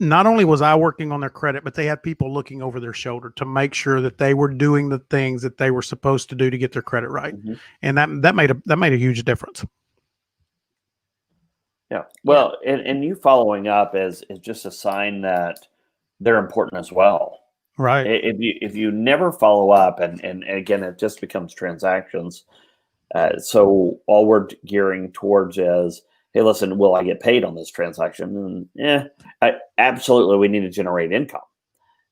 not only was I working on their credit, but they had people looking over their shoulder to make sure that they were doing the things that they were supposed to do to get their credit right. Mm-hmm. And that made a huge difference. Yeah. Well, and you following up is just a sign that they're important as well. Right. If you never follow up and again, it just becomes transactions. So all we're gearing towards is, hey, listen, will I get paid on this transaction? And absolutely, we need to generate income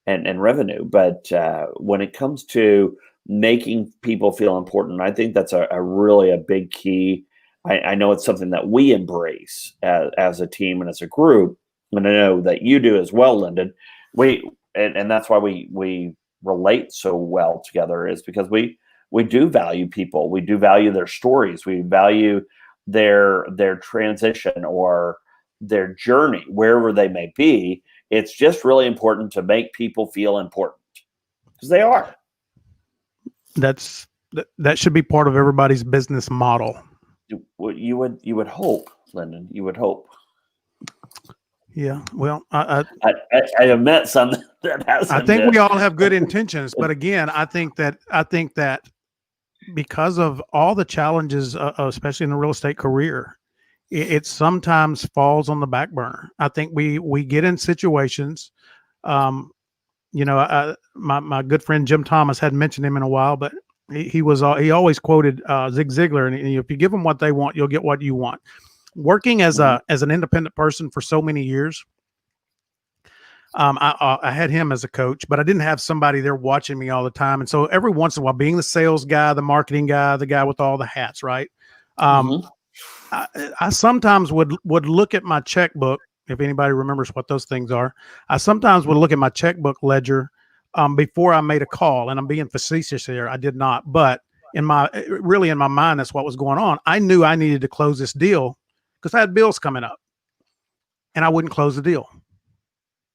and revenue. But when it comes to making people feel important, I think that's a really big key. I know it's something that we embrace as a team and as a group, and I know that you do as well, Lyndon. And that's why we relate so well together, is because we do value people. We do value their stories. We value their transition or their journey, wherever they may be. It's just really important to make people feel important because they are. That should be part of everybody's business model. You would hope, Lyndon. You would hope. Yeah. Well, I have met some that hasn't. I think we all have good intentions, but again, I think that because of all the challenges, especially in the real estate career, it sometimes falls on the back burner. I think we get in situations, my good friend Jim Thomas hadn't mentioned him in a while, but he always quoted Zig Ziglar, and if you give them what they want, you'll get what you want. working as an independent person for so many years. I had him as a coach, but I didn't have somebody there watching me all the time. And so every once in a while, being the sales guy, the marketing guy, the guy with all the hats, right? I sometimes would look at my checkbook. If anybody remembers what those things are, I sometimes would look at my checkbook ledger before I made a call. And I'm being facetious here. I did not, but in my mind, that's what was going on. I knew I needed to close this deal because I had bills coming up, and I wouldn't close the deal.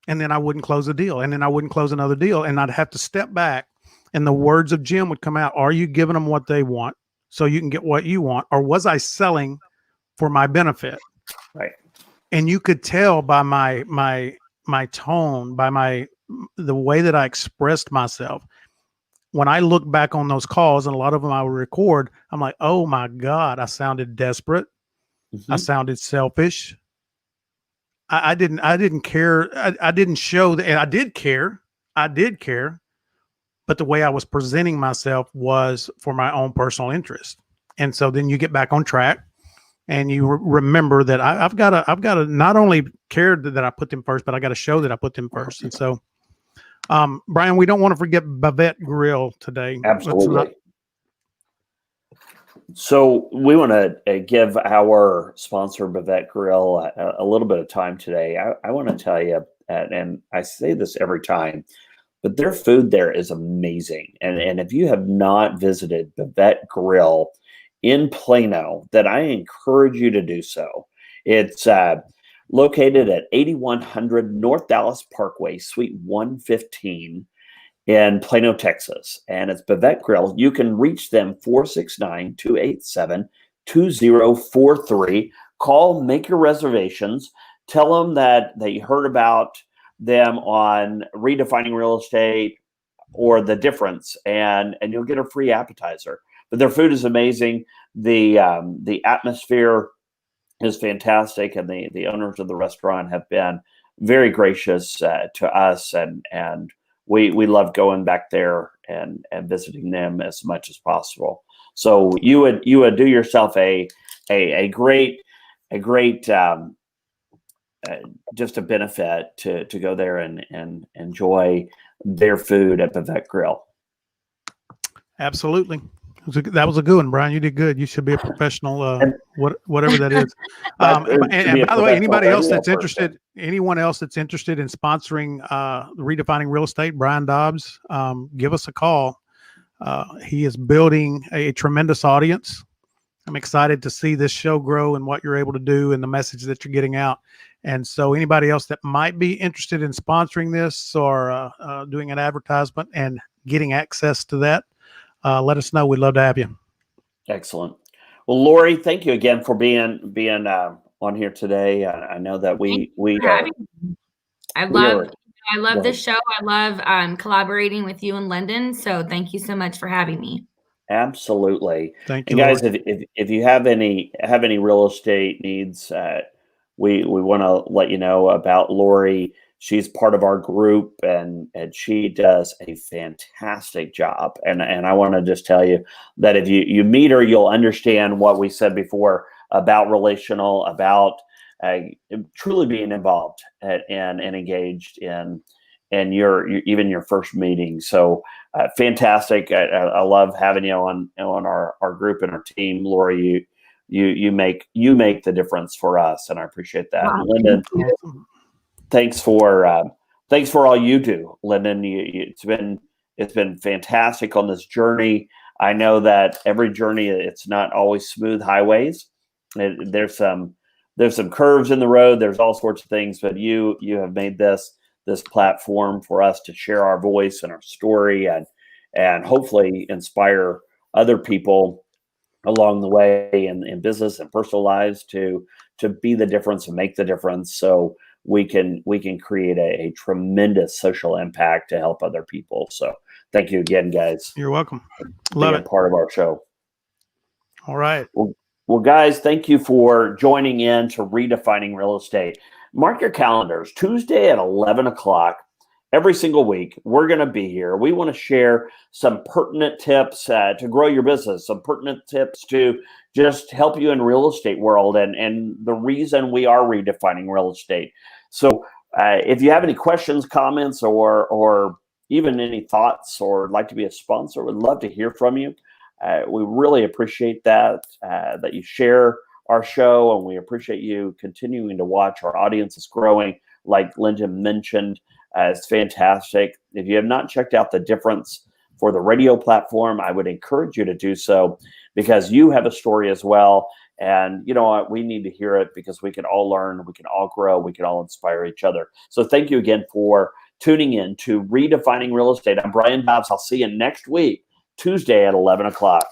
And then I wouldn't close a deal, and then I wouldn't close another deal, and I'd have to step back, and the words of Jim would come out. Are you giving them what they want so you can get what you want, or was I selling for my benefit? Right. And you could tell by my tone, by the way that I expressed myself. When I look back on those calls, and a lot of them I would record, I'm like, oh my God, I sounded desperate. I sounded selfish. I didn't care. I didn't show that. And I did care. But the way I was presenting myself was for my own personal interest. And so then you get back on track, and you remember that I've got to not only care that I put them first, but I got to show that I put them first. And so, Brian, we don't want to forget Bavette Grill today. Absolutely. So we want to give our sponsor, Bavette Grill, a little bit of time today. I want to tell you, and I say this every time, but their food there is amazing. And if you have not visited Bavette Grill in Plano, then I encourage you to do so. It's located at 8100 North Dallas Parkway, Suite 115. In Plano, Texas, and it's Bavette Grill. You can reach them 469-287-2043. Call, make your reservations. Tell them that you heard about them on Redefining Real Estate or The Difference, and you'll get a free appetizer. But their food is amazing. The atmosphere is fantastic, and the owners of the restaurant have been very gracious to us, and we love going back there and visiting them as much as possible. So you would do yourself a great just a benefit to go there and enjoy their food at Bavette Grill. Absolutely. That was a good one, Brian. You did good. You should be a professional, whatever that is. And by the way, anyone else that's interested in sponsoring Redefining Real Estate, Brian Dobbs, give us a call. He is building a tremendous audience. I'm excited to see this show grow and what you're able to do and the message that you're getting out. And so anybody else that might be interested in sponsoring this or doing an advertisement and getting access to that, let us know. We'd love to have you. Excellent. Well, Lori, thank you again for being on here today. I know that I love this show. I love collaborating with you and Lyndon. So thank you so much for having me. Absolutely. Thank you, and guys. If you have any real estate needs, we want to let you know about Lori. She's part of our group, and she does a fantastic job. And I want to just tell you that if you meet her, you'll understand what we said before about relational, about truly being involved and engaged in even your first meeting. So fantastic. I love having you on our group and our team, Lori. You make the difference for us, and I appreciate that. Wow. Lyndon, thanks for all you do, Lyndon. It's been fantastic on this journey. I know that every journey, it's not always smooth highways. There's some curves in the road. There's all sorts of things, but you have made this platform for us to share our voice and our story, and hopefully inspire other people along the way in business and personal lives to be the difference and make the difference. So we can create a tremendous social impact to help other people. So thank you again, guys. You're welcome. Love it. Part of our show. All right. Well, guys, thank you for joining in to Redefining Real Estate. Mark your calendars, Tuesday at 11 o'clock every single week, we're going to be here. We want to share some pertinent tips to grow your business, some pertinent tips to just help you in real estate world and the reason we are redefining real estate. So if you have any questions, comments, or even any thoughts or like to be a sponsor, we'd love to hear from you. We really appreciate that you share our show, and we appreciate you continuing to watch. Our audience is growing, like Linda mentioned. It's fantastic. If you have not checked out the difference for the radio platform, I would encourage you to do so, because you have a story as well. And you know what? We need to hear it, because we can all learn, we can all grow, we can all inspire each other. So thank you again for tuning in to Redefining Real Estate. I'm Brian Dobbs. I'll see you next week, Tuesday at 11 o'clock.